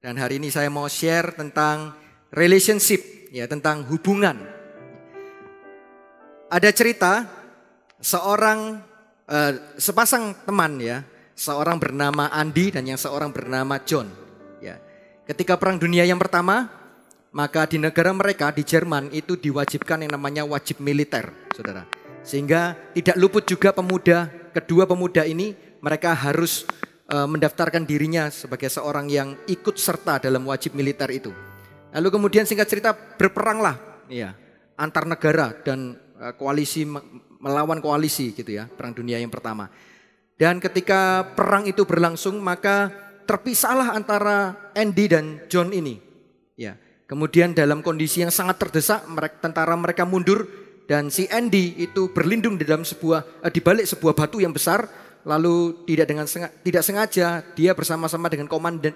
Dan hari ini saya mau share tentang relationship, ya, tentang hubungan. Ada cerita sepasang teman, ya, seorang bernama Andi dan yang seorang bernama John. Ya. Ketika Perang Dunia yang pertama, maka di negara mereka di Jerman itu diwajibkan yang namanya wajib militer, saudara. Sehingga tidak luput juga kedua pemuda ini mereka harus mendaftarkan dirinya sebagai seorang yang ikut serta dalam wajib militer itu. Lalu kemudian singkat cerita berperanglah, ya, antar negara dan koalisi melawan koalisi gitu ya, Perang Dunia yang pertama. Dan ketika perang itu berlangsung maka terpisahlah antara Andy dan John ini. Ya, kemudian dalam kondisi yang sangat terdesak tentara mereka mundur dan si Andy itu berlindung di balik sebuah batu yang besar. Lalu tidak sengaja dia bersama-sama dengan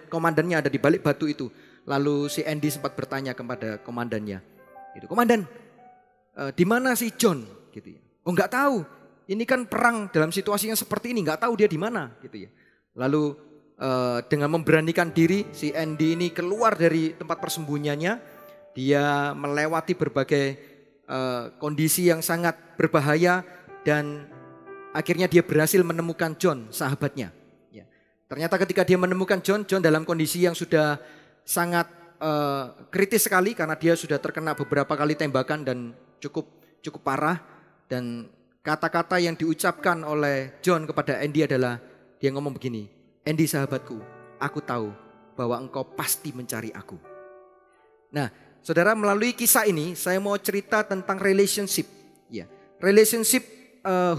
komandannya ada di balik batu itu. Lalu si Andy sempat bertanya kepada komandannya, gitu, "Komandan, di mana si John?" Gitu ya. "Oh, nggak tahu. Ini kan perang dalam situasi yang seperti ini, nggak tahu dia di mana." Gitu ya. Lalu dengan memberanikan diri si Andy ini keluar dari tempat persembunyiannya. Dia melewati berbagai kondisi yang sangat berbahaya dan akhirnya dia berhasil menemukan John, sahabatnya. Ya. Ternyata ketika dia menemukan John dalam kondisi yang sudah sangat kritis sekali karena dia sudah terkena beberapa kali tembakan dan cukup parah. Dan kata-kata yang diucapkan oleh John kepada Andy adalah dia ngomong begini, "Andy sahabatku, aku tahu bahwa engkau pasti mencari aku." Nah, saudara, melalui kisah ini saya mau cerita tentang relationship. Ya, relationship.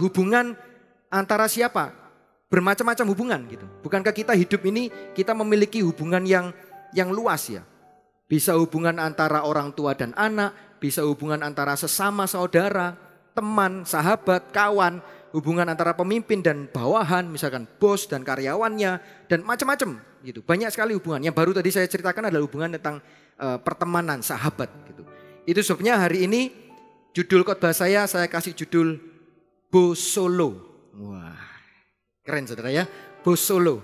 Hubungan antara siapa? Bermacam-macam hubungan gitu. Bukankah kita hidup ini kita memiliki hubungan yang luas ya? Bisa hubungan antara orang tua dan anak, bisa hubungan antara sesama saudara, teman, sahabat, kawan, hubungan antara pemimpin dan bawahan, misalkan bos dan karyawannya dan macam-macam gitu. Banyak sekali hubungan. Yang baru tadi saya ceritakan adalah hubungan tentang pertemanan, sahabat gitu. Itu sebabnya hari ini judul khotbah saya kasih judul Bosolo. Wah, keren saudara ya, Bosolo.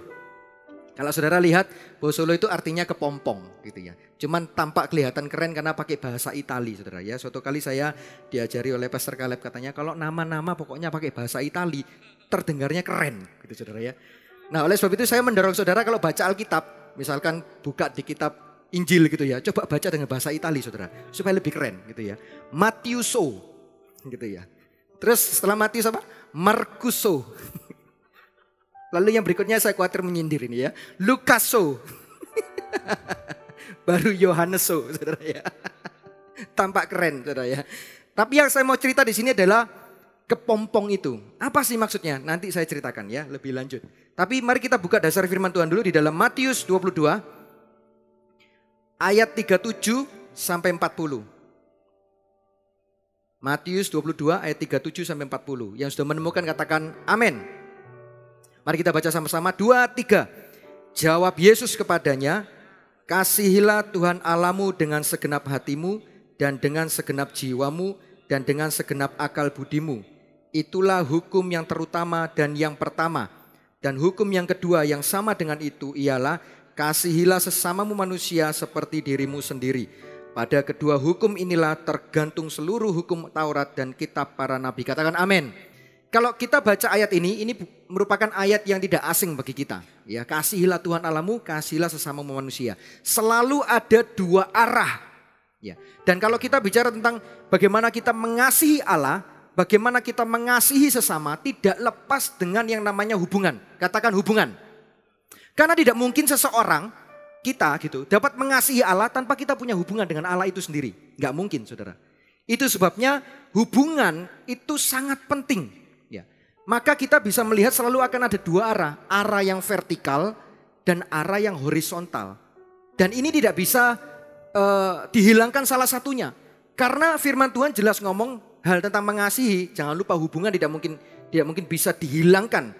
Kalau saudara lihat, Bosolo itu artinya kepompong gitu ya. Cuman tampak kelihatan keren karena pakai bahasa Itali saudara ya. Suatu kali saya diajari oleh Pastor Caleb, katanya kalau nama-nama pokoknya pakai bahasa Itali terdengarnya keren gitu saudara ya. Nah, oleh sebab itu saya mendorong saudara kalau baca Alkitab, misalkan buka di kitab Injil gitu ya, coba baca dengan bahasa Itali saudara, supaya lebih keren gitu ya. Matiuso gitu ya. Terus setelah Matius apa? Markuso. Lalu yang berikutnya saya khawatir menyindir ini ya. Lukaso. Baru Yohaneso, saudara ya. Tampak keren, saudara ya. Tapi yang saya mau cerita di sini adalah kepompong itu. Apa sih maksudnya? Nanti saya ceritakan ya lebih lanjut. Tapi mari kita buka dasar firman Tuhan dulu di dalam Matius 22 ayat 37 sampai 40. Matius 22 ayat 37 sampai 40. Yang sudah menemukan katakan amin. Mari kita baca sama-sama. 2, 3. Jawab Yesus kepadanya, "Kasihilah Tuhan Allahmu dengan segenap hatimu dan dengan segenap jiwamu dan dengan segenap akal budimu. Itulah hukum yang terutama dan yang pertama. Dan hukum yang kedua yang sama dengan itu ialah kasihilah sesamamu manusia seperti dirimu sendiri. Pada kedua hukum inilah tergantung seluruh hukum Taurat dan kitab para nabi." Katakan amin. Kalau kita baca ayat ini merupakan ayat yang tidak asing bagi kita. Ya, kasihilah Tuhan Allahmu, kasihilah sesamamu manusia. Selalu ada dua arah. Ya. Dan kalau kita bicara tentang bagaimana kita mengasihi Allah, bagaimana kita mengasihi sesama, tidak lepas dengan yang namanya hubungan. Katakan hubungan. Karena tidak mungkin seseorang kita gitu dapat mengasihi Allah tanpa kita punya hubungan dengan Allah itu sendiri. Gak mungkin saudara. Itu sebabnya hubungan itu sangat penting. Ya. Maka kita bisa melihat selalu akan ada dua arah. Arah yang vertikal dan arah yang horizontal. Dan ini tidak bisa dihilangkan salah satunya. Karena firman Tuhan jelas ngomong hal tentang mengasihi. Jangan lupa hubungan tidak mungkin bisa dihilangkan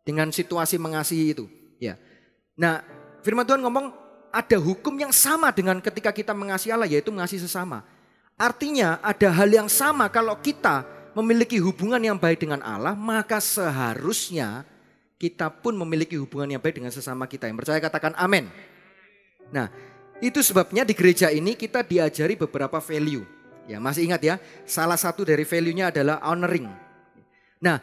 dengan situasi mengasihi itu. Ya. Nah, firman Tuhan ngomong ada hukum yang sama dengan ketika kita mengasihi Allah, yaitu mengasihi sesama. Artinya ada hal yang sama kalau kita memiliki hubungan yang baik dengan Allah, maka seharusnya kita pun memiliki hubungan yang baik dengan sesama kita. Yang percaya katakan amin. Nah, itu sebabnya di gereja ini kita diajari beberapa value. Ya, masih ingat ya, salah satu dari value-nya adalah honoring. Nah,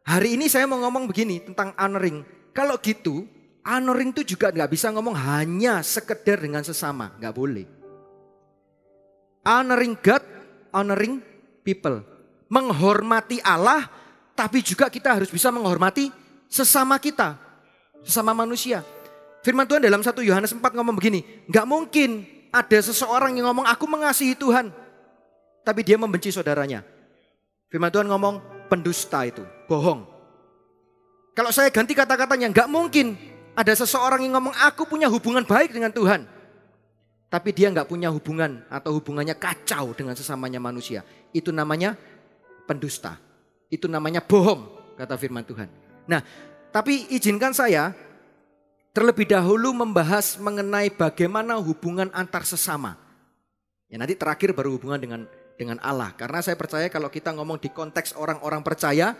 hari ini saya mau ngomong begini tentang honoring. Kalau gitu, honoring itu juga nggak bisa ngomong hanya sekedar dengan sesama, nggak boleh. Honoring God, honoring people. Menghormati Allah, tapi juga kita harus bisa menghormati sesama kita, sesama manusia. Firman Tuhan dalam 1 Yohanes 4 ngomong begini, nggak mungkin ada seseorang yang ngomong aku mengasihi Tuhan, tapi dia membenci saudaranya. Firman Tuhan ngomong pendusta itu, bohong. Kalau saya ganti kata-katanya, nggak mungkin ada seseorang yang ngomong aku punya hubungan baik dengan Tuhan, tapi dia nggak punya hubungan atau hubungannya kacau dengan sesamanya manusia. Itu namanya pendusta. Itu namanya bohong, kata firman Tuhan. Nah, tapi izinkan saya terlebih dahulu membahas mengenai bagaimana hubungan antar sesama. Ya, nanti terakhir baru hubungan dengan Allah. Karena saya percaya kalau kita ngomong di konteks orang-orang percaya,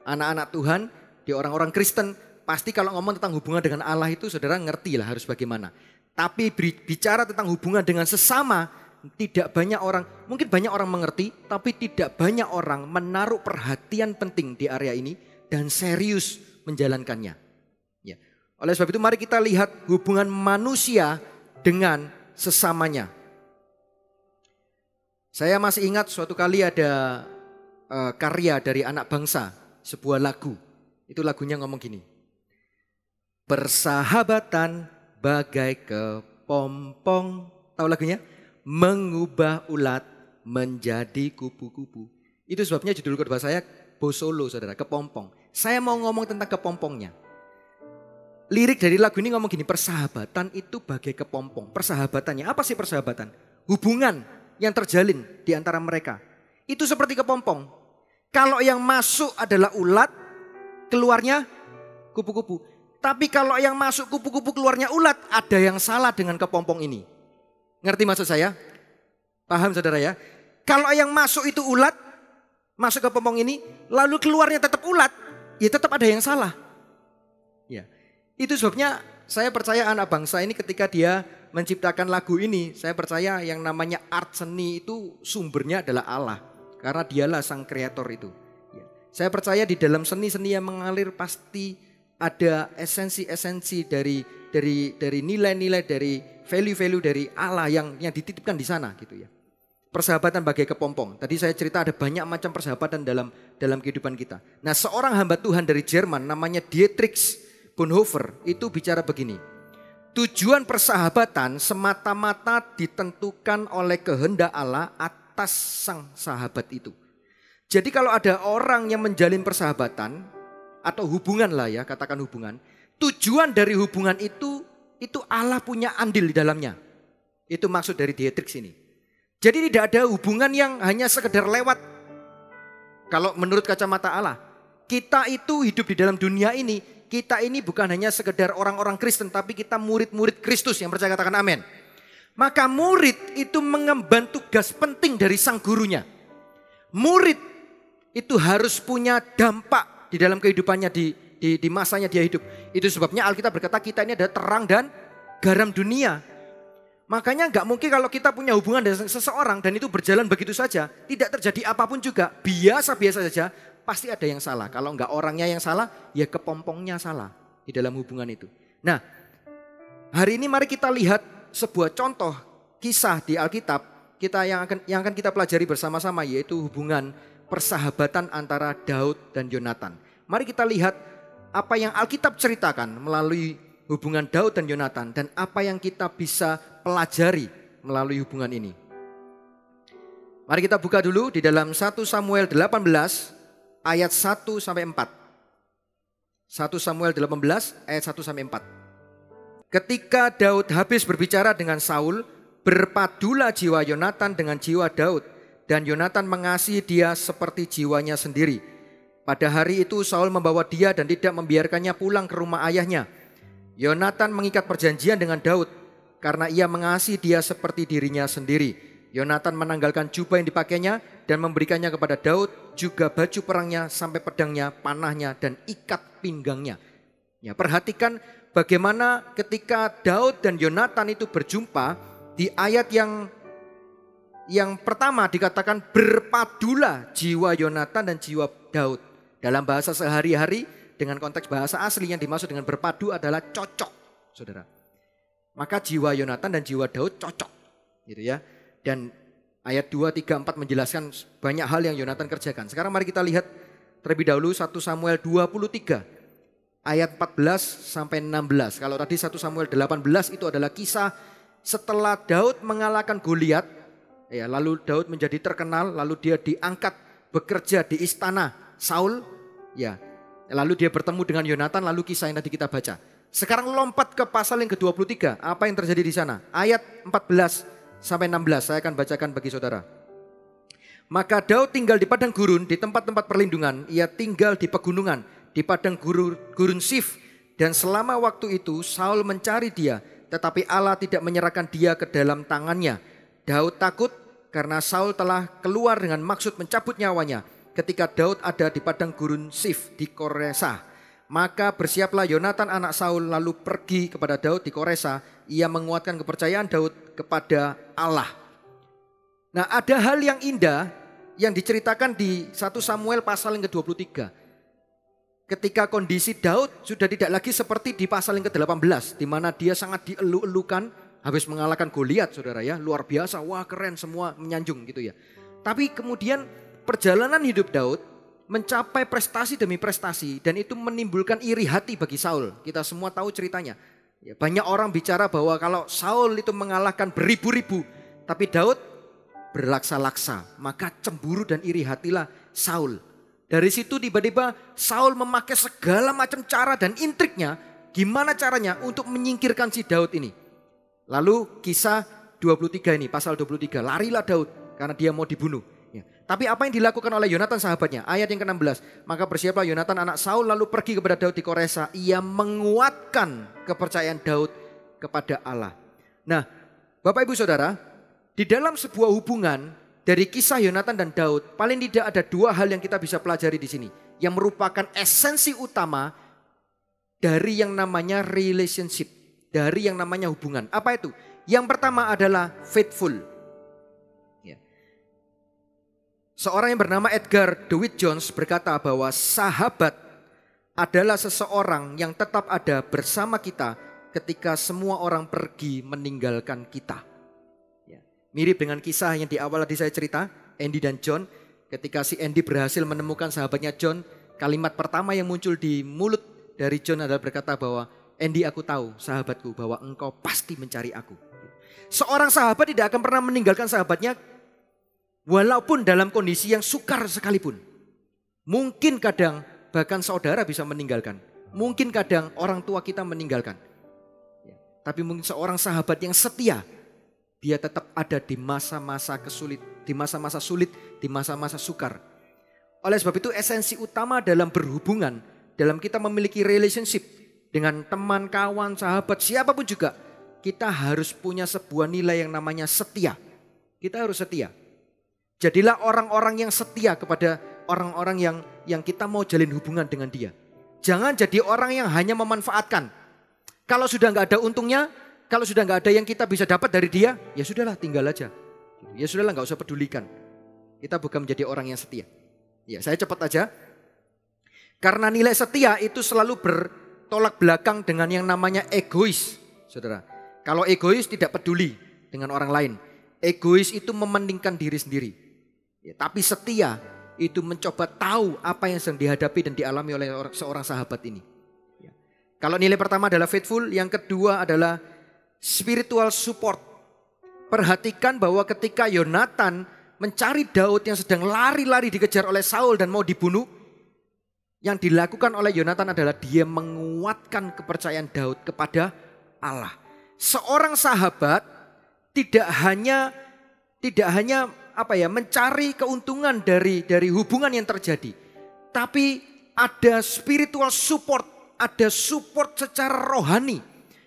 anak-anak Tuhan, di orang-orang Kristen, pasti kalau ngomong tentang hubungan dengan Allah itu saudara ngerti lah harus bagaimana. Tapi bicara tentang hubungan dengan sesama, tidak banyak orang, mungkin banyak orang mengerti, tapi tidak banyak orang menaruh perhatian penting di area ini dan serius menjalankannya. Ya. Oleh sebab itu mari kita lihat hubungan manusia dengan sesamanya. Saya masih ingat suatu kali ada karya dari anak bangsa, sebuah lagu. Itu lagunya ngomong gini. Persahabatan bagai kepompong. Tahu lagunya? Mengubah ulat menjadi kupu-kupu. Itu sebabnya judul kedua saya Bosolo, saudara, kepompong. Saya mau ngomong tentang kepompongnya. Lirik dari lagu ini ngomong gini, persahabatan itu bagai kepompong. Persahabatannya, apa sih persahabatan? Hubungan yang terjalin di antara mereka. Itu seperti kepompong. Kalau yang masuk adalah ulat, keluarnya kupu-kupu. Tapi kalau yang masuk kupu-kupu keluarnya ulat, ada yang salah dengan kepompong ini. Ngerti maksud saya? Paham saudara ya? Kalau yang masuk itu ulat, masuk ke kepompong ini, lalu keluarnya tetap ulat, ya tetap ada yang salah. Ya, itu sebabnya saya percaya anak bangsa ini ketika dia menciptakan lagu ini, saya percaya yang namanya art seni itu sumbernya adalah Allah. Karena dialah sang kreator itu. Ya. Saya percaya di dalam seni-seni yang mengalir pasti ada esensi-esensi dari nilai-nilai, dari value-value dari Allah yang dititipkan di sana gitu ya. Persahabatan bagai kepompong. Tadi saya cerita ada banyak macam persahabatan dalam kehidupan kita. Nah, seorang hamba Tuhan dari Jerman namanya Dietrich Bonhoeffer itu bicara begini. Tujuan persahabatan semata-mata ditentukan oleh kehendak Allah atas sang sahabat itu. Jadi kalau ada orang yang menjalin persahabatan atau hubungan lah ya, katakan hubungan. Tujuan dari hubungan itu Allah punya andil di dalamnya. Itu maksud dari Dietrich ini. Jadi tidak ada hubungan yang hanya sekedar lewat. Kalau menurut kacamata Allah, kita itu hidup di dalam dunia ini, kita ini bukan hanya sekedar orang-orang Kristen, tapi kita murid-murid Kristus yang percaya, katakan amin. Maka murid itu mengemban tugas penting dari sang gurunya. Murid itu harus punya dampak di dalam kehidupannya di masanya dia hidup. Itu sebabnya Alkitab berkata kita ini adalah terang dan garam dunia. Makanya nggak mungkin kalau kita punya hubungan dengan seseorang dan itu berjalan begitu saja, tidak terjadi apapun juga, biasa-biasa saja, pasti ada yang salah. Kalau nggak orangnya yang salah, ya kepompongnya salah di dalam hubungan itu. Nah, hari ini mari kita lihat sebuah contoh kisah di Alkitab kita yang akan kita pelajari bersama-sama, yaitu hubungan persahabatan antara Daud dan Yonatan. Mari kita lihat apa yang Alkitab ceritakan melalui hubungan Daud dan Yonatan dan apa yang kita bisa pelajari melalui hubungan ini. Mari kita buka dulu di dalam 1 Samuel 18 ayat 1 sampai 4. 1 Samuel 18 ayat 1 sampai 4. Ketika Daud habis berbicara dengan Saul, berpadulah jiwa Yonatan dengan jiwa Daud dan Yonatan mengasihi dia seperti jiwanya sendiri. Pada hari itu Saul membawa dia dan tidak membiarkannya pulang ke rumah ayahnya. Yonatan mengikat perjanjian dengan Daud karena ia mengasihi dia seperti dirinya sendiri. Yonatan menanggalkan jubah yang dipakainya dan memberikannya kepada Daud, juga baju perangnya sampai pedangnya, panahnya dan ikat pinggangnya. Ya, perhatikan bagaimana ketika Daud dan Yonatan itu berjumpa di ayat yang pertama dikatakan berpadulah jiwa Yonatan dan jiwa Daud. Dalam bahasa sehari-hari dengan konteks bahasa asli yang dimaksud dengan berpadu adalah cocok, saudara. Maka jiwa Yonatan dan jiwa Daud cocok, gitu ya. Dan ayat 2, 3, 4 menjelaskan banyak hal yang Yonatan kerjakan. Sekarang mari kita lihat terlebih dahulu 1 Samuel 23 ayat 14 sampai 16. Kalau tadi 1 Samuel 18 itu adalah kisah setelah Daud mengalahkan Goliat, ya, lalu Daud menjadi terkenal, lalu dia diangkat bekerja di istana Saul, ya. Lalu dia bertemu dengan Yonatan, lalu kisah yang tadi kita baca. Sekarang lompat ke pasal yang ke-23. Apa yang terjadi di sana? Ayat 14 sampai 16 saya akan bacakan bagi saudara. Maka Daud tinggal di padang gurun, di tempat-tempat perlindungan. Ia tinggal di pegunungan, di padang gurun Sif. Dan selama waktu itu Saul mencari dia, tetapi Allah tidak menyerahkan dia ke dalam tangannya. Daud takut karena Saul telah keluar dengan maksud mencabut nyawanya ketika Daud ada di padang gurun Sif di Koresa. Maka bersiaplah Yonatan anak Saul lalu pergi kepada Daud di Koresa. Ia menguatkan kepercayaan Daud kepada Allah. Nah, ada hal yang indah yang diceritakan di 1 Samuel pasal yang ke-23. Ketika kondisi Daud sudah tidak lagi seperti di pasal yang ke-18. Di mana dia sangat dielu-elukan habis mengalahkan Goliat, saudara ya. Luar biasa, wah keren, semua menyanjung gitu ya. Tapi kemudian perjalanan hidup Daud mencapai prestasi demi prestasi dan itu menimbulkan iri hati bagi Saul. Kita semua tahu ceritanya. Ya, banyak orang bicara bahwa kalau Saul itu mengalahkan beribu-ribu, tapi Daud berlaksa-laksa, maka cemburu dan iri hatilah Saul. Dari situ tiba-tiba Saul memakai segala macam cara dan intriknya, gimana caranya untuk menyingkirkan si Daud ini. Lalu kisah 23 ini, pasal 23, larilah Daud karena dia mau dibunuh. Ya. Tapi apa yang dilakukan oleh Yonatan sahabatnya? Ayat yang ke-16. Maka bersiaplah Yonatan anak Saul lalu pergi kepada Daud di Koresa. Ia menguatkan kepercayaan Daud kepada Allah. Nah, Bapak Ibu Saudara, di dalam sebuah hubungan dari kisah Yonatan dan Daud, paling tidak ada dua hal yang kita bisa pelajari di sini. Yang merupakan esensi utama dari yang namanya relationship. Dari yang namanya hubungan. Apa itu? Yang pertama adalah faithful. Seorang yang bernama Edgar DeWitt Jones berkata bahwa sahabat adalah seseorang yang tetap ada bersama kita ketika semua orang pergi meninggalkan kita. Ya. Mirip dengan kisah yang di awal tadi saya cerita, Andy dan John. Ketika si Andy berhasil menemukan sahabatnya John, kalimat pertama yang muncul di mulut dari John adalah berkata bahwa Andy, aku tahu sahabatku bahwa engkau pasti mencari aku. Seorang sahabat tidak akan pernah meninggalkan sahabatnya walaupun dalam kondisi yang sukar sekalipun. Mungkin kadang bahkan saudara bisa meninggalkan. Mungkin kadang orang tua kita meninggalkan. Ya, tapi mungkin seorang sahabat yang setia, dia tetap ada di masa-masa kesulit, di masa-masa sulit, di masa-masa sukar. Oleh sebab itu esensi utama dalam berhubungan, dalam kita memiliki relationship dengan teman, kawan, sahabat, siapapun juga, kita harus punya sebuah nilai yang namanya setia. Kita harus setia. Jadilah orang-orang yang setia kepada orang-orang yang kita mau jalin hubungan dengan dia. Jangan jadi orang yang hanya memanfaatkan. Kalau sudah nggak ada untungnya, kalau sudah nggak ada yang kita bisa dapat dari dia, ya sudahlah tinggal aja. Ya sudahlah nggak usah pedulikan. Kita bukan menjadi orang yang setia. Ya saya cepat aja. Karena nilai setia itu selalu bertolak belakang dengan yang namanya egois. Saudara, kalau egois tidak peduli dengan orang lain. Egois itu mementingkan diri sendiri. Ya, tapi setia itu mencoba tahu apa yang sedang dihadapi dan dialami oleh seorang sahabat ini. Ya. Kalau nilai pertama adalah faithful, yang kedua adalah spiritual support. Perhatikan bahwa ketika Yonatan mencari Daud yang sedang lari-lari dikejar oleh Saul dan mau dibunuh, yang dilakukan oleh Yonatan adalah dia menguatkan kepercayaan Daud kepada Allah. Seorang sahabat tidak hanya mencari keuntungan dari hubungan yang terjadi. Tapi ada spiritual support, ada support secara rohani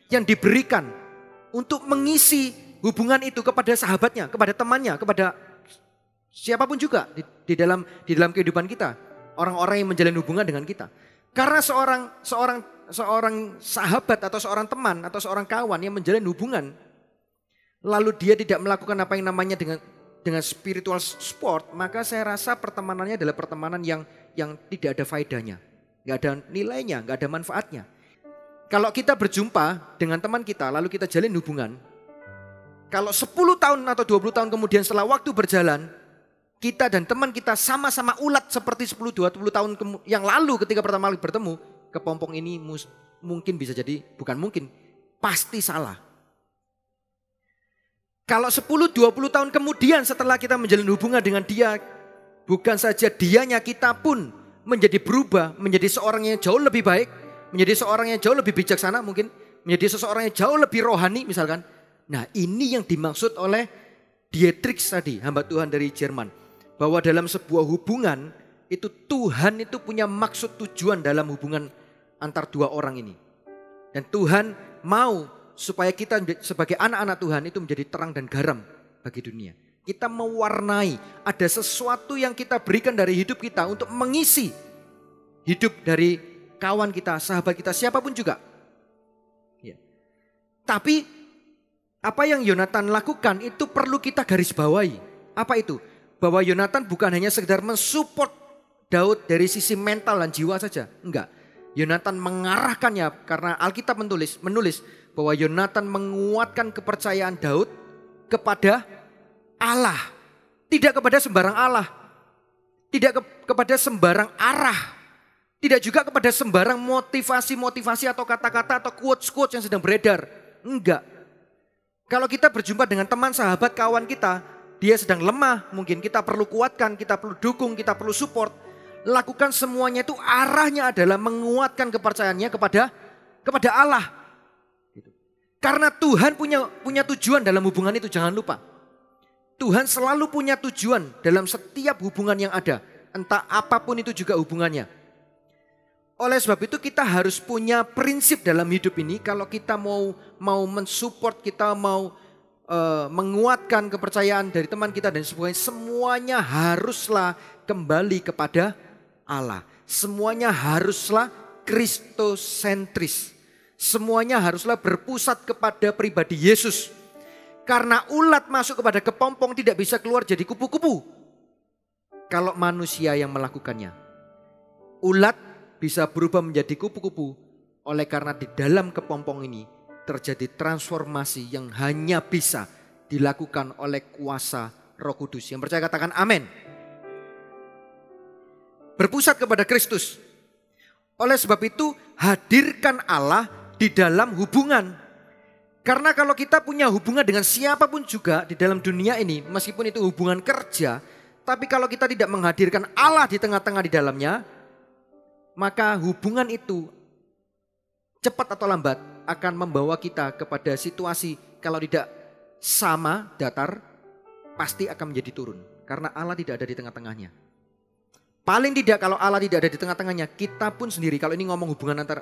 yang diberikan untuk mengisi hubungan itu kepada sahabatnya, kepada temannya, kepada siapapun juga di dalam kehidupan kita. Orang-orang yang menjalin hubungan dengan kita. Karena seorang seorang sahabat atau seorang teman atau seorang kawan yang menjalin hubungan, lalu dia tidak melakukan apa yang namanya dengan spiritual sport, maka saya rasa pertemanannya adalah pertemanan yang tidak ada faedahnya, nggak ada nilainya, nggak ada manfaatnya. Kalau kita berjumpa dengan teman kita lalu kita jalin hubungan, kalau 10 tahun atau 20 tahun kemudian setelah waktu berjalan, kita dan teman kita sama-sama ulat seperti 10-20 tahun yang lalu ketika pertama kali bertemu, kepompong ini mungkin bisa jadi, bukan mungkin, pasti salah. Kalau 10-20 tahun kemudian setelah kita menjalin hubungan dengan dia, bukan saja dianya, kita pun menjadi berubah, menjadi seorang yang jauh lebih baik, menjadi seorang yang jauh lebih bijaksana mungkin, menjadi seseorang yang jauh lebih rohani misalkan. Nah ini yang dimaksud oleh Dietrich tadi, hamba Tuhan dari Jerman. Bahwa dalam sebuah hubungan itu Tuhan itu punya maksud tujuan dalam hubungan antar dua orang ini. Dan Tuhan mau supaya kita sebagai anak-anak Tuhan itu menjadi terang dan garam bagi dunia. Kita mewarnai, ada sesuatu yang kita berikan dari hidup kita untuk mengisi hidup dari kawan kita, sahabat kita, siapapun juga. Ya. Tapi apa yang Yonatan lakukan itu perlu kita garis bawahi. Apa itu? Bahwa Yonatan bukan hanya sekedar mensupport Daud dari sisi mental dan jiwa saja. Enggak. Yonatan mengarahkannya karena Alkitab menulis bahwa Yonatan menguatkan kepercayaan Daud kepada Allah. Tidak kepada sembarang Allah. Tidak kepada sembarang arah. Tidak juga kepada sembarang motivasi-motivasi atau kata-kata atau quotes-quotes yang sedang beredar. Enggak. Kalau kita berjumpa dengan teman, sahabat, kawan kita, dia sedang lemah, mungkin kita perlu kuatkan, kita perlu dukung, kita perlu support. Lakukan semuanya itu arahnya adalah menguatkan kepercayaannya kepada Allah. Gitu. Karena Tuhan punya tujuan dalam hubungan itu, jangan lupa. Tuhan selalu punya tujuan dalam setiap hubungan yang ada. Entah apapun itu juga hubungannya. Oleh sebab itu kita harus punya prinsip dalam hidup ini. Kalau kita mau mensupport, kita mau menguatkan kepercayaan dari teman kita dan sebagainya, semuanya haruslah kembali kepada Allah. Semuanya haruslah kristosentris. Semuanya haruslah berpusat kepada pribadi Yesus. Karena ulat masuk kepada kepompong tidak bisa keluar jadi kupu-kupu kalau manusia yang melakukannya. Ulat bisa berubah menjadi kupu-kupu oleh karena di dalam kepompong ini terjadi transformasi yang hanya bisa dilakukan oleh kuasa Roh Kudus. Yang percaya katakan amin. Berpusat kepada Kristus. Oleh sebab itu hadirkan Allah di dalam hubungan. Karena kalau kita punya hubungan dengan siapapun juga di dalam dunia ini, meskipun itu hubungan kerja, tapi kalau kita tidak menghadirkan Allah di tengah-tengah di dalamnya, maka hubungan itu cepat atau lambat akan membawa kita kepada situasi kalau tidak sama datar, pasti akan menjadi turun. Karena Allah tidak ada di tengah-tengahnya. Paling tidak kalau Allah tidak ada di tengah-tengahnya, kita pun sendiri, kalau ini ngomong hubungan antar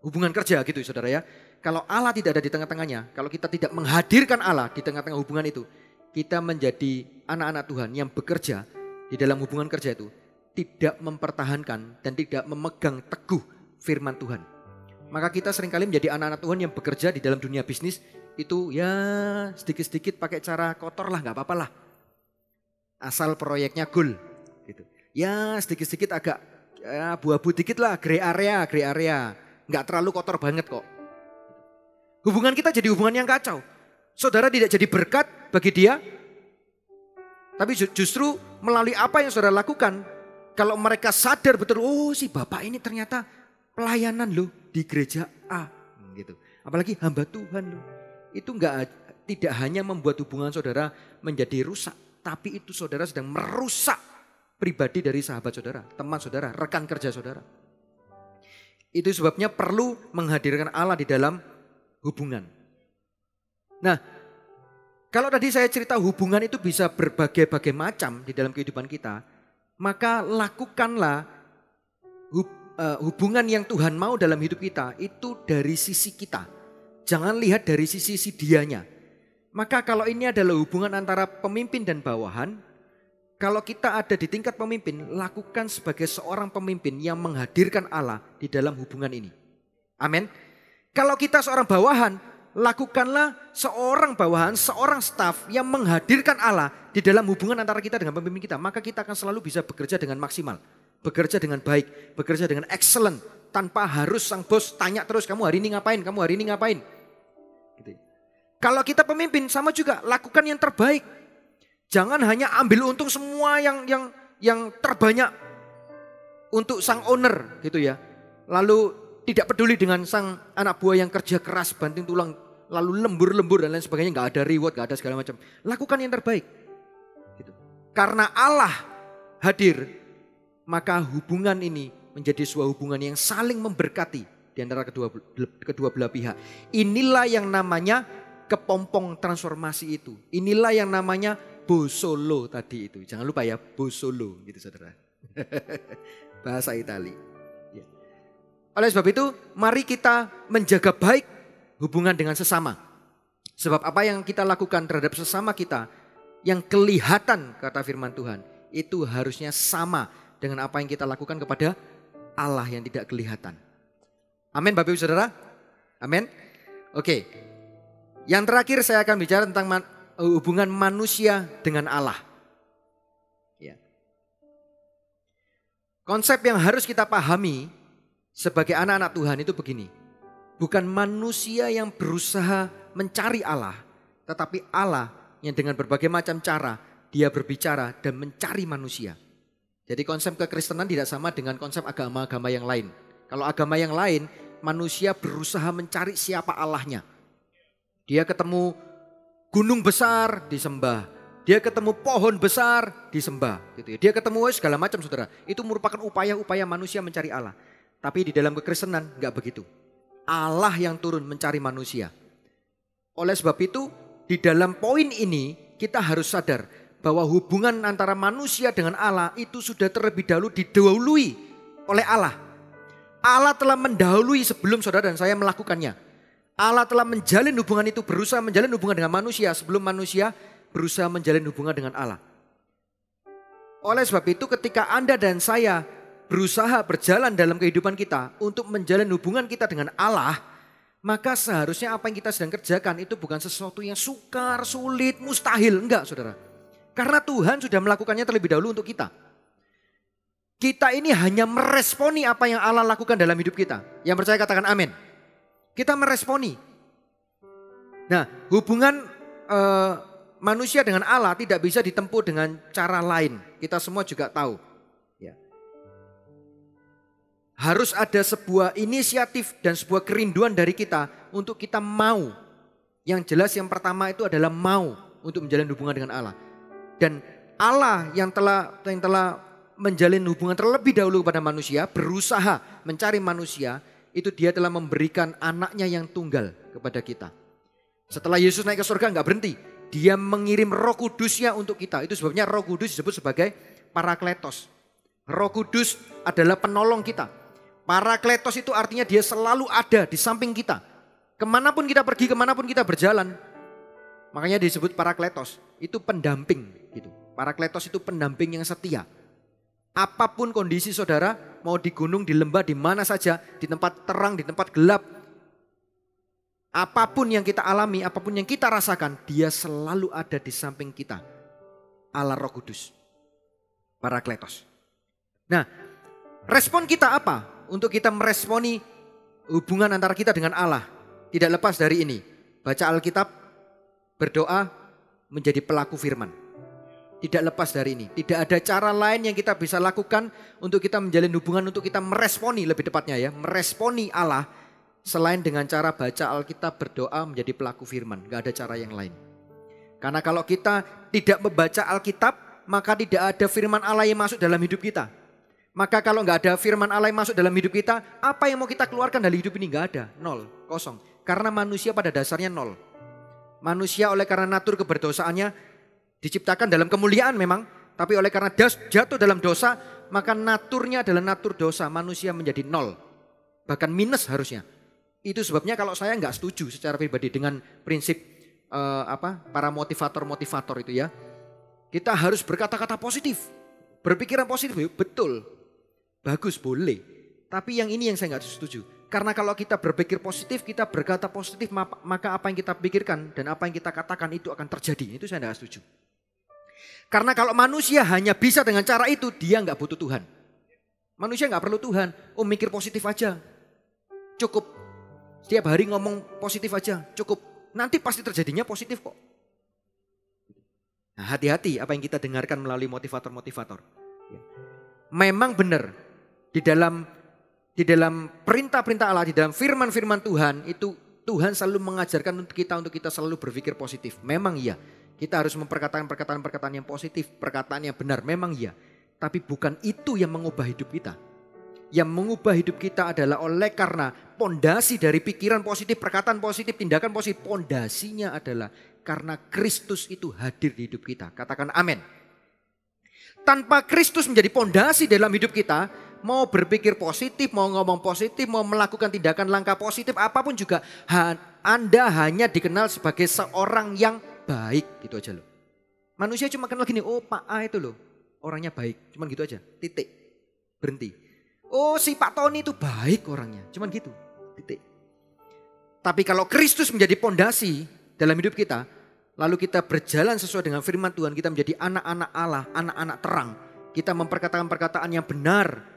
hubungan kerja gitu saudara ya. Kalau Allah tidak ada di tengah-tengahnya, kalau kita tidak menghadirkan Allah di tengah-tengah hubungan itu, kita menjadi anak-anak Tuhan yang bekerja di dalam hubungan kerja itu tidak mempertahankan dan tidak memegang teguh firman Tuhan. Maka kita seringkali menjadi anak-anak Tuhan yang bekerja di dalam dunia bisnis itu ya sedikit-sedikit pakai cara kotor lah, gak apa-apa lah. Asal proyeknya goal gitu. Ya sedikit-sedikit agak ya, abu-abu dikit lah, grey area. Gak terlalu kotor banget kok. Hubungan kita jadi hubungan yang kacau. Saudara tidak jadi berkat bagi dia. Tapi justru melalui apa yang saudara lakukan. Kalau mereka sadar betul, oh si bapak ini ternyata pelayanan loh di gereja A. Gitu. Apalagi hamba Tuhan loh. Itu tidak hanya membuat hubungan saudara menjadi rusak. Tapi itu saudara sedang merusak pribadi dari sahabat saudara, teman saudara, rekan kerja saudara. Itu sebabnya perlu menghadirkan Allah di dalam hubungan. Nah, kalau tadi saya cerita hubungan itu bisa berbagai-bagai macam di dalam kehidupan kita, maka lakukanlah hubungan yang Tuhan mau dalam hidup kita itu dari sisi kita. Jangan lihat dari sisi dianya. Maka kalau ini adalah hubungan antara pemimpin dan bawahan, Kalau kita ada di tingkat pemimpin, lakukan sebagai seorang pemimpin yang menghadirkan Allah di dalam hubungan ini. Amin. Kalau kita seorang bawahan, lakukanlah seorang bawahan, seorang staf yang menghadirkan Allah di dalam hubungan antara kita dengan pemimpin kita. Maka kita akan selalu bisa bekerja dengan maksimal, bekerja dengan baik, bekerja dengan excellent. Tanpa harus sang bos tanya terus, kamu hari ini ngapain, kamu hari ini ngapain. Gitu. Kalau kita pemimpin sama juga, lakukan yang terbaik. Jangan hanya ambil untung semua yang terbanyak untuk sang owner gitu ya. Lalu tidak peduli dengan sang anak buah yang kerja keras, banting tulang, lalu lembur-lembur dan lain sebagainya. Gak ada reward, gak ada segala macam. Lakukan yang terbaik. Gitu. Karena Allah hadir, maka hubungan ini menjadi sebuah hubungan yang saling memberkati di antara kedua belah pihak. Inilah yang namanya kepompong transformasi itu. Inilah yang namanya Bosolo tadi itu. Jangan lupa ya, Bosolo gitu saudara. Bahasa Itali. Ya. Oleh sebab itu, mari kita menjaga baik hubungan dengan sesama. Sebab apa yang kita lakukan terhadap sesama kita, yang kelihatan kata firman Tuhan, itu harusnya sama dengan apa yang kita lakukan kepada Allah yang tidak kelihatan. Amin Bapak Ibu Saudara. Amin. Oke. Yang terakhir saya akan bicara tentang hubungan manusia dengan Allah. Ya. Konsep yang harus kita pahami sebagai anak-anak Tuhan itu begini. Bukan manusia yang berusaha mencari Allah, tetapi Allah yang dengan berbagai macam cara dia berbicara dan mencari manusia. Jadi konsep kekristenan tidak sama dengan konsep agama-agama yang lain. Kalau agama yang lain, manusia berusaha mencari siapa Allahnya. Dia ketemu gunung besar disembah, dia ketemu pohon besar disembah, gitu ya. Dia ketemu segala macam saudara. Itu merupakan upaya-upaya manusia mencari Allah. Tapi di dalam kekristenan enggak begitu. Allah yang turun mencari manusia. Oleh sebab itu di dalam poin ini kita harus sadar bahwa hubungan antara manusia dengan Allah itu sudah terlebih dahulu didahului oleh Allah. Allah telah mendahului sebelum saudara dan saya melakukannya. Allah telah menjalin hubungan itu, berusaha menjalin hubungan dengan manusia sebelum manusia berusaha menjalin hubungan dengan Allah. Oleh sebab itu ketika Anda dan saya berusaha berjalan dalam kehidupan kita untuk menjalin hubungan kita dengan Allah, maka seharusnya apa yang kita sedang kerjakan itu bukan sesuatu yang sukar, sulit, mustahil. Enggak saudara. Karena Tuhan sudah melakukannya terlebih dahulu untuk kita. Kita ini hanya meresponi apa yang Allah lakukan dalam hidup kita. Yang percaya katakan amin. Kita meresponi. Nah, hubungan manusia dengan Allah tidak bisa ditempuh dengan cara lain. Kita semua juga tahu. Ya. Harus ada sebuah inisiatif dan sebuah kerinduan dari kita untuk kita mau. Yang jelas yang pertama itu adalah mau untuk menjalin hubungan dengan Allah. Dan Allah yang telah menjalin hubungan terlebih dahulu kepada manusia, berusaha mencari manusia, itu dia telah memberikan anaknya yang tunggal kepada kita. Setelah Yesus naik ke surga enggak berhenti. Dia mengirim Roh Kudusnya untuk kita. Itu sebabnya Roh Kudus disebut sebagai Parakletos. Roh Kudus adalah penolong kita. Parakletos itu artinya dia selalu ada di samping kita. Kemanapun kita pergi, kemanapun kita berjalan. Makanya disebut Parakletos. Itu pendamping gitu. Parakletos itu pendamping yang setia. Apapun kondisi saudara, mau di gunung, di lembah, di mana saja, di tempat terang, di tempat gelap. Apapun yang kita alami, apapun yang kita rasakan, dia selalu ada di samping kita. Allah Roh Kudus. Parakletos. Nah, respon kita apa? Untuk kita meresponi hubungan antara kita dengan Allah. Tidak lepas dari ini. Baca Alkitab, berdoa, menjadi pelaku firman. Tidak lepas dari ini. Tidak ada cara lain yang kita bisa lakukan untuk kita menjalin hubungan, untuk kita meresponi lebih tepatnya ya. Meresponi Allah selain dengan cara baca Alkitab, berdoa, menjadi pelaku firman. Gak ada cara yang lain. Karena kalau kita tidak membaca Alkitab, maka tidak ada firman Allah yang masuk dalam hidup kita. Maka kalau gak ada firman Allah yang masuk dalam hidup kita, apa yang mau kita keluarkan dari hidup ini? Gak ada, nol, kosong. Karena manusia pada dasarnya nol. Manusia oleh karena natur keberdosaannya diciptakan dalam kemuliaan memang, tapi oleh karena jatuh dalam dosa, maka naturnya adalah natur dosa. Manusia menjadi nol, bahkan minus harusnya. Itu sebabnya kalau saya nggak setuju secara pribadi dengan prinsip para motivator itu ya. Kita harus berkata-kata positif. Berpikiran positif, betul. Bagus, boleh. Tapi yang ini yang saya nggak setuju. Karena kalau kita berpikir positif, kita berkata positif, maka apa yang kita pikirkan dan apa yang kita katakan itu akan terjadi. Itu saya nggak setuju. Karena kalau manusia hanya bisa dengan cara itu, dia nggak butuh Tuhan. Manusia nggak perlu Tuhan. Oh, mikir positif aja. Cukup. Setiap hari ngomong positif aja. Cukup. Nanti pasti terjadinya positif kok. Nah, hati-hati apa yang kita dengarkan melalui motivator-motivator. Memang benar di dalam perintah-perintah Allah, di dalam firman-firman Tuhan itu Tuhan selalu mengajarkan untuk kita selalu berpikir positif. Memang iya, kita harus memperkatakan perkataan-perkataan yang positif, perkataan yang benar. Memang iya, tapi bukan itu yang mengubah hidup kita. Yang mengubah hidup kita adalah oleh karena pondasi dari pikiran positif, perkataan positif, tindakan positif. Pondasinya adalah karena Kristus itu hadir di hidup kita. Katakan amin. Tanpa Kristus menjadi pondasi dalam hidup kita, mau berpikir positif, mau ngomong positif, mau melakukan tindakan langkah positif, apapun juga, Anda hanya dikenal sebagai seorang yang baik, gitu aja loh. Manusia cuma kenal gini, oh Pak A itu loh, orangnya baik, cuma gitu aja, titik, berhenti. Oh si Pak Tony itu baik orangnya, cuma gitu, titik. Tapi kalau Kristus menjadi pondasi dalam hidup kita, lalu kita berjalan sesuai dengan firman Tuhan, kita menjadi anak-anak Allah, anak-anak terang. Kita memperkatakan perkataan yang benar,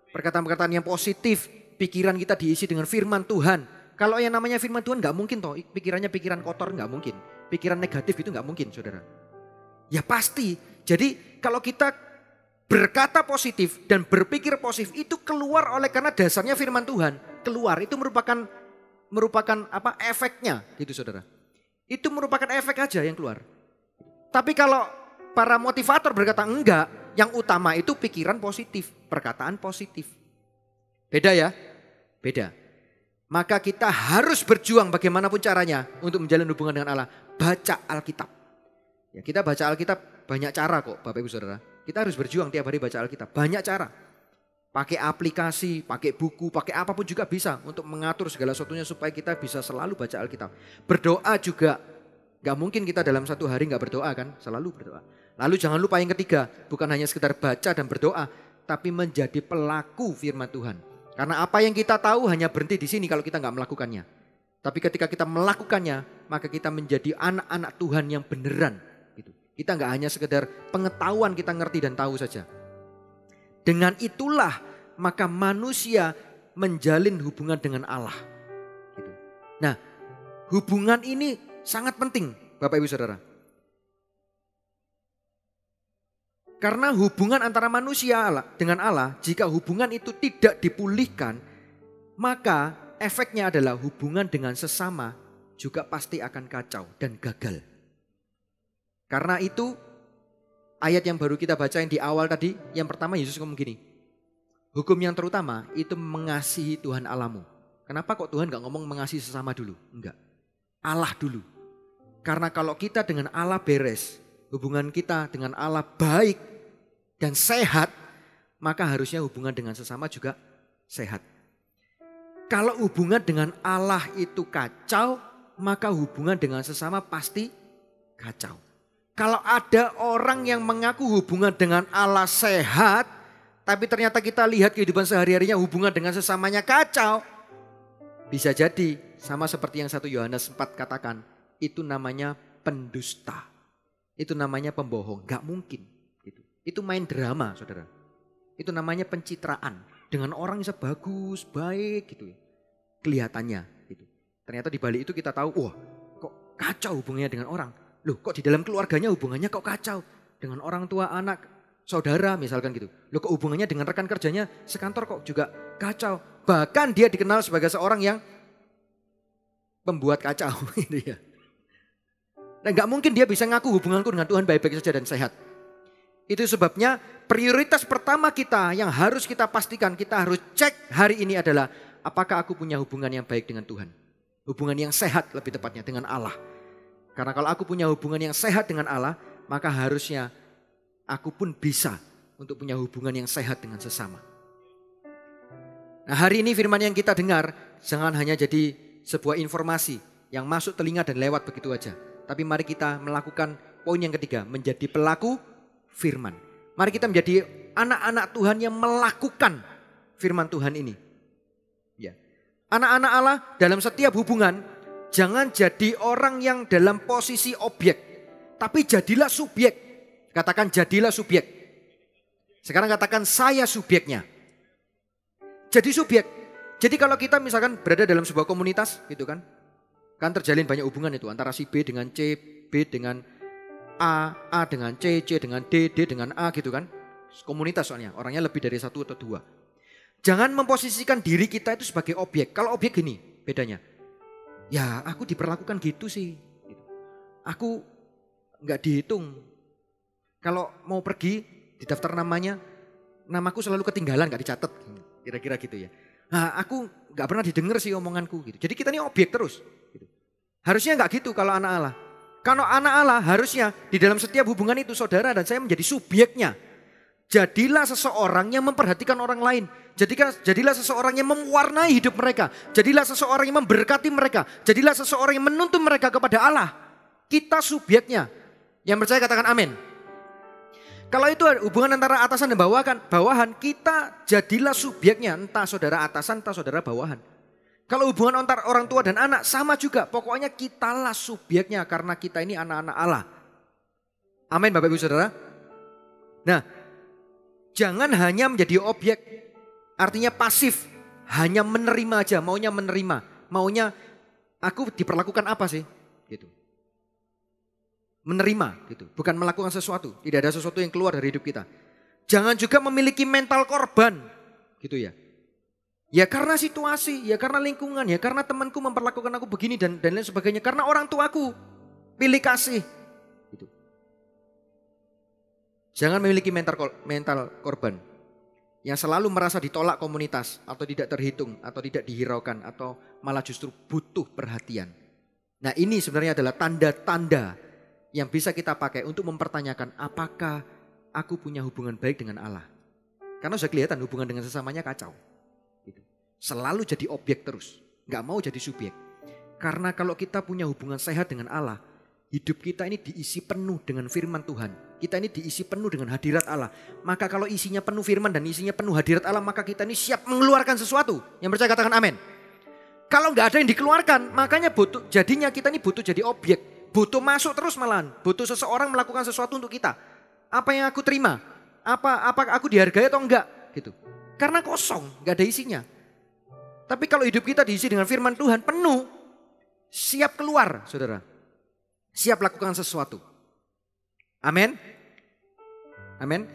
perkataan-perkataan yang positif, pikiran kita diisi dengan firman Tuhan. Kalau yang namanya firman Tuhan gak mungkin toh, pikirannya pikiran kotor gak mungkin. Pikiran negatif itu gak mungkin saudara. Ya pasti, jadi kalau kita berkata positif dan berpikir positif itu keluar oleh karena dasarnya firman Tuhan. Keluar, itu merupakan apa efeknya gitu saudara. Itu merupakan efek aja yang keluar. Tapi kalau para motivator berkata enggak, yang utama itu pikiran positif, perkataan positif. Beda ya? Beda. Maka kita harus berjuang bagaimanapun caranya untuk menjalin hubungan dengan Allah. Baca Alkitab. Ya, kita baca Alkitab banyak cara kok Bapak Ibu Saudara. Kita harus berjuang tiap hari baca Alkitab. Banyak cara. Pakai aplikasi, pakai buku, pakai apapun juga bisa untuk mengatur segala sesuatunya supaya kita bisa selalu baca Alkitab. Berdoa juga. Gak mungkin kita dalam satu hari gak berdoa kan, selalu berdoa. Lalu jangan lupa yang ketiga, bukan hanya sekedar baca dan berdoa, tapi menjadi pelaku firman Tuhan. Karena apa yang kita tahu hanya berhenti di sini kalau kita gak melakukannya. Tapi ketika kita melakukannya, maka kita menjadi anak-anak Tuhan yang beneran. Gitu. Kita gak hanya sekedar pengetahuan kita ngerti dan tahu saja. Dengan itulah maka manusia menjalin hubungan dengan Allah. Gitu. Nah, hubungan ini sangat penting Bapak Ibu Saudara. Karena hubungan antara manusia dengan Allah, jika hubungan itu tidak dipulihkan, maka efeknya adalah hubungan dengan sesama juga pasti akan kacau dan gagal. Karena itu ayat yang baru kita baca yang di awal tadi, yang pertama Yesus ngomong gini, hukum yang terutama itu mengasihi Tuhan Allahmu. Kenapa kok Tuhan gak ngomong mengasihi sesama dulu? Enggak, Allah dulu. Karena kalau kita dengan Allah beres, hubungan kita dengan Allah baik dan sehat, maka harusnya hubungan dengan sesama juga sehat. Kalau hubungan dengan Allah itu kacau, maka hubungan dengan sesama pasti kacau. Kalau ada orang yang mengaku hubungan dengan Allah sehat, tapi ternyata kita lihat kehidupan sehari-harinya hubungan dengan sesamanya kacau, bisa jadi sama seperti yang 1 Yohanes 4 katakan, itu namanya pendusta. Itu namanya pembohong, gak mungkin. Itu main drama saudara. Itu namanya pencitraan. Dengan orang yang sebagus, baik gitu ya. Kelihatannya gitu. Ternyata di balik itu kita tahu, wah kok kacau hubungannya dengan orang. Loh kok di dalam keluarganya hubungannya kok kacau. Dengan orang tua, anak, saudara misalkan gitu. Loh kok hubungannya dengan rekan kerjanya sekantor kok juga kacau. Bahkan dia dikenal sebagai seorang yang pembuat kacau gitu ya. Nah gak mungkin dia bisa ngaku hubunganku dengan Tuhan baik-baik saja dan sehat. Itu sebabnya prioritas pertama kita yang harus kita pastikan, kita harus cek hari ini adalah apakah aku punya hubungan yang baik dengan Tuhan. Hubungan yang sehat lebih tepatnya dengan Allah. Karena kalau aku punya hubungan yang sehat dengan Allah, maka harusnya aku pun bisa untuk punya hubungan yang sehat dengan sesama. Nah hari ini firman yang kita dengar jangan hanya jadi sebuah informasi yang masuk telinga dan lewat begitu aja. Tapi mari kita melakukan poin yang ketiga, menjadi pelaku firman. Mari kita menjadi anak-anak Tuhan yang melakukan firman Tuhan ini. Ya. Anak-anak Allah dalam setiap hubungan, jangan jadi orang yang dalam posisi objek, tapi jadilah subjek. Katakan jadilah subjek. Sekarang katakan saya subjeknya. Jadi subjek. Jadi kalau kita misalkan berada dalam sebuah komunitas gitu kan terjalin banyak hubungan itu antara si B dengan C, B dengan A dengan C, C dengan D, D dengan A gitu kan. Komunitas soalnya, orangnya lebih dari satu atau dua. Jangan memposisikan diri kita itu sebagai objek. Kalau objek gini bedanya. Ya aku diperlakukan gitu sih. Aku nggak dihitung. Kalau mau pergi di daftar namanya, namaku selalu ketinggalan, nggak dicatat. Kira-kira gitu ya. Nah, aku nggak pernah didengar sih omonganku gitu. Jadi kita ini objek terus. Gitu. Harusnya nggak gitu kalau anak Allah. Kalau anak Allah harusnya di dalam setiap hubungan itu saudara dan saya menjadi subjeknya. Jadilah seseorang yang memperhatikan orang lain. Jadilah seseorang yang mewarnai hidup mereka. Jadilah seseorang yang memberkati mereka. Jadilah seseorang yang menuntun mereka kepada Allah. Kita subjeknya. Yang percaya katakan amin. Kalau itu hubungan antara atasan dan bawahan, kita jadilah subjeknya. Entah saudara atasan, entah saudara bawahan. Kalau hubungan antara orang tua dan anak sama juga. Pokoknya kitalah subjeknya karena kita ini anak-anak Allah. Amin Bapak Ibu Saudara. Nah, jangan hanya menjadi objek. Artinya pasif. Hanya menerima aja, maunya menerima. Maunya aku diperlakukan apa sih? Gitu. Menerima gitu, bukan melakukan sesuatu. Tidak ada sesuatu yang keluar dari hidup kita. Jangan juga memiliki mental korban gitu ya. Ya karena situasi, ya karena lingkungan, ya karena temanku memperlakukan aku begini dan lain sebagainya. Karena orang tuaku pilih kasih gitu. Jangan memiliki mental korban yang selalu merasa ditolak komunitas atau tidak terhitung atau tidak dihiraukan atau malah justru butuh perhatian. Nah ini sebenarnya adalah tanda-tanda yang bisa kita pakai untuk mempertanyakan apakah aku punya hubungan baik dengan Allah. Karena sudah kelihatan hubungan dengan sesamanya kacau. Gitu. Selalu jadi objek terus, gak mau jadi subjek. Karena kalau kita punya hubungan sehat dengan Allah, hidup kita ini diisi penuh dengan firman Tuhan. Kita ini diisi penuh dengan hadirat Allah. Maka kalau isinya penuh firman dan isinya penuh hadirat Allah, maka kita ini siap mengeluarkan sesuatu. Yang percaya katakan amin. Kalau gak ada yang dikeluarkan, makanya jadinya kita ini butuh jadi objek. Butuh masuk terus malahan. Butuh seseorang melakukan sesuatu untuk kita. Apa yang aku terima? Apa aku dihargai atau enggak? Gitu. Karena kosong, gak ada isinya. Tapi kalau hidup kita diisi dengan firman Tuhan penuh, siap keluar saudara. Siap lakukan sesuatu. Amin. Amin.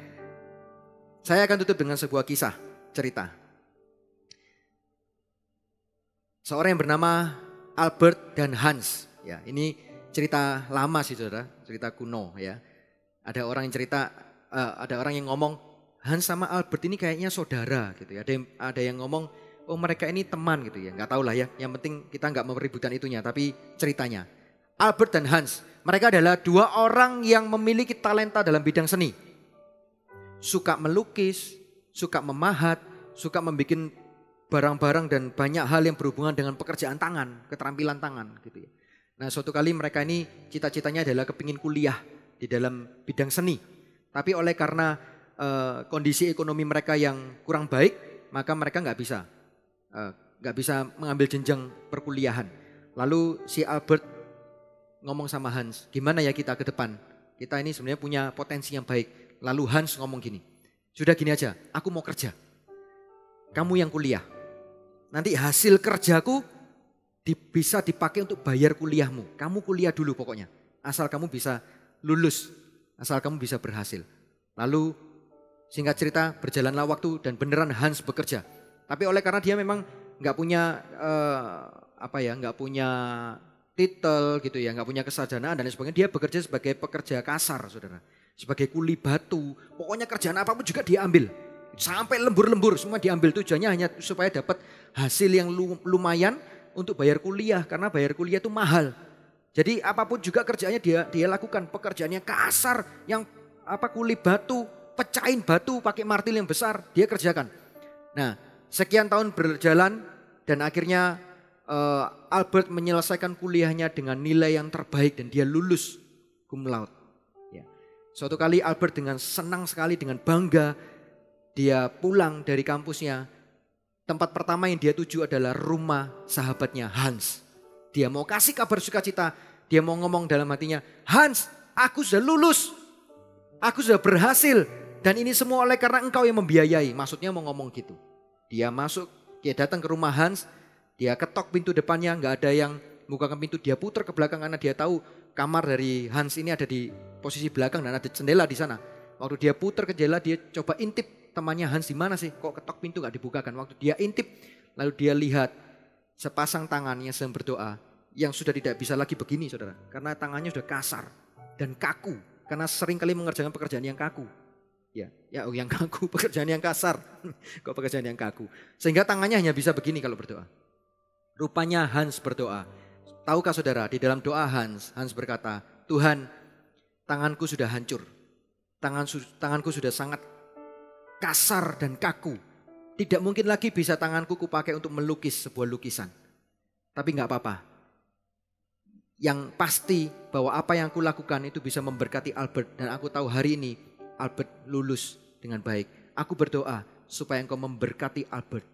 Saya akan tutup dengan sebuah kisah, cerita. Seorang yang bernama Albert dan Hans. Ya, ini cerita lama sih saudara, cerita kuno ya. Ada orang yang ngomong Hans sama Albert ini kayaknya saudara gitu ya. Ada yang ngomong oh mereka ini teman gitu ya. Nggak tahu lah ya. Yang penting kita nggak mau peributan itunya, tapi ceritanya. Albert dan Hans, mereka adalah dua orang yang memiliki talenta dalam bidang seni. Suka melukis, suka memahat, suka membuat barang-barang dan banyak hal yang berhubungan dengan pekerjaan tangan, keterampilan tangan gitu ya. Nah suatu kali mereka ini cita-citanya adalah kepingin kuliah di dalam bidang seni. Tapi oleh karena kondisi ekonomi mereka yang kurang baik, maka mereka nggak bisa mengambil jenjang perkuliahan. Lalu si Albert ngomong sama Hans, gimana ya kita ke depan? Kita ini sebenarnya punya potensi yang baik. Lalu Hans ngomong gini, sudah gini aja, aku mau kerja. Kamu yang kuliah. Nanti hasil kerjaku bisa dipakai untuk bayar kuliahmu. Kamu kuliah dulu pokoknya. Asal kamu bisa lulus. Asal kamu bisa berhasil. Lalu singkat cerita berjalanlah waktu dan beneran Hans bekerja. Tapi oleh karena dia memang gak punya gak punya titel gitu ya. Gak punya kesarjanaan dan lain sebagainya. Dia bekerja sebagai pekerja kasar saudara. Sebagai kuli batu. Pokoknya kerjaan apapun juga dia ambil. Sampai lembur-lembur semua diambil. Tujuannya hanya supaya dapat hasil yang lumayan untuk bayar kuliah, karena bayar kuliah itu mahal. Jadi apapun juga kerjaannya dia lakukan. Pekerjaannya kasar, yang kuli batu, pecahin batu pakai martil yang besar, dia kerjakan. Nah, sekian tahun berjalan dan akhirnya Albert menyelesaikan kuliahnya dengan nilai yang terbaik dan dia lulus cum laude. Suatu kali Albert dengan senang sekali, dengan bangga, dia pulang dari kampusnya. Tempat pertama yang dia tuju adalah rumah sahabatnya Hans. Dia mau kasih kabar sukacita, dia mau ngomong dalam hatinya, Hans, aku sudah lulus, aku sudah berhasil. Dan ini semua oleh karena engkau yang membiayai. Maksudnya mau ngomong gitu. Dia masuk, dia datang ke rumah Hans, dia ketok pintu depannya, gak ada yang bukakan pintu. Dia putar ke belakang karena dia tahu kamar dari Hans ini ada di posisi belakang dan ada jendela di sana. Waktu dia putar ke jendela, dia coba intip temannya Hans di mana sih? Kok ketok pintu gak dibukakan? Waktu dia intip, lalu dia lihat sepasang tangannya sedang berdoa yang sudah tidak bisa lagi begini, saudara. Karena tangannya sudah kasar dan kaku. Karena sering kali mengerjakan pekerjaan yang kaku. Yang kaku, pekerjaan yang kasar. Kok pekerjaan yang kaku? Sehingga tangannya hanya bisa begini kalau berdoa. Rupanya Hans berdoa. Tahukah saudara, di dalam doa Hans berkata, Tuhan, tanganku sudah hancur. Tanganku sudah sangat kasar dan kaku. Tidak mungkin lagi bisa tanganku kupakai untuk melukis sebuah lukisan. Tapi gak apa-apa. Yang pasti bahwa apa yang kulakukan itu bisa memberkati Albert. Dan aku tahu hari ini Albert lulus dengan baik. Aku berdoa supaya engkau memberkati Albert.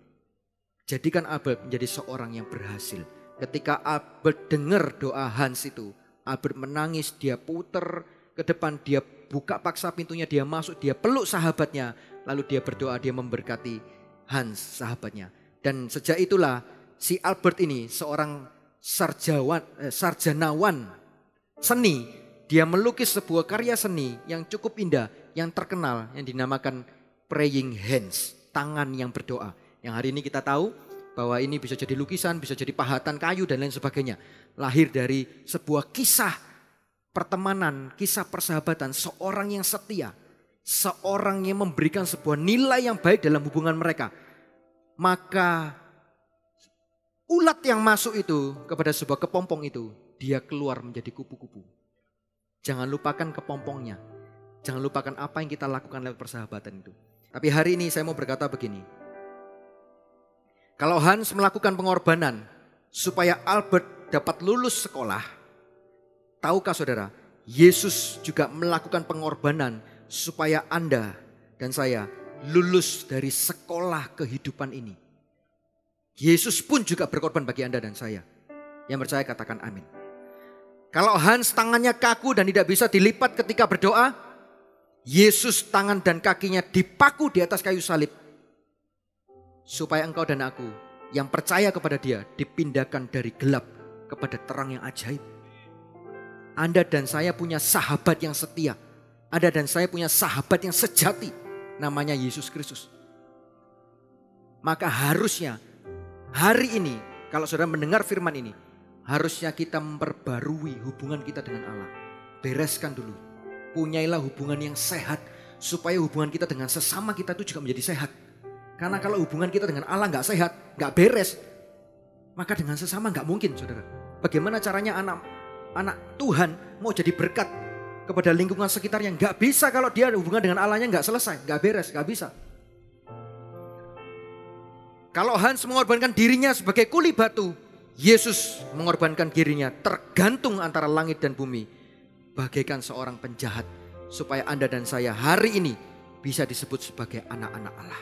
Jadikan Albert menjadi seorang yang berhasil. Ketika Albert dengar doa Hans itu, Albert menangis, dia putar ke depan, dia buka paksa pintunya, dia masuk, dia peluk sahabatnya. Lalu dia berdoa, dia memberkati Hans sahabatnya. Dan sejak itulah si Albert ini seorang sarjanawan seni. Dia melukis sebuah karya seni yang cukup indah, yang terkenal, yang dinamakan Praying Hands, tangan yang berdoa. Yang hari ini kita tahu bahwa ini bisa jadi lukisan, bisa jadi pahatan kayu dan lain sebagainya. Lahir dari sebuah kisah pertemanan, kisah persahabatan, seorang yang setia, seorang yang memberikan sebuah nilai yang baik dalam hubungan mereka. Maka ulat yang masuk itu kepada sebuah kepompong itu, dia keluar menjadi kupu-kupu. Jangan lupakan kepompongnya. Jangan lupakan apa yang kita lakukan lewat persahabatan itu. Tapi hari ini saya mau berkata begini. Kalau Hans melakukan pengorbanan supaya Albert dapat lulus sekolah. Tahukah saudara, Yesus juga melakukan pengorbanan supaya Anda dan saya lulus dari sekolah kehidupan ini. Yesus pun juga berkorban bagi Anda dan saya. Yang percaya katakan amin. Kalau Hans tangannya kaku dan tidak bisa dilipat ketika berdoa, Yesus tangan dan kakinya dipaku di atas kayu salib. Supaya engkau dan aku yang percaya kepada dia dipindahkan dari gelap kepada terang yang ajaib. Anda dan saya punya sahabat yang setia. Anda dan saya punya sahabat yang sejati. Namanya Yesus Kristus. Maka harusnya hari ini kalau saudara mendengar firman ini, harusnya kita memperbarui hubungan kita dengan Allah. Bereskan dulu. Punyailah hubungan yang sehat. Supaya hubungan kita dengan sesama kita itu juga menjadi sehat. Karena kalau hubungan kita dengan Allah gak sehat, gak beres. Maka dengan sesama gak mungkin saudara. Bagaimana caranya anak Tuhan mau jadi berkat kepada lingkungan sekitar yang gak bisa kalau dia hubungan dengan Allahnya gak selesai. Gak beres, gak bisa. Kalau Hans mengorbankan dirinya sebagai kuli batu, Yesus mengorbankan dirinya tergantung antara langit dan bumi. Bagaikan seorang penjahat. Supaya Anda dan saya hari ini bisa disebut sebagai anak-anak Allah.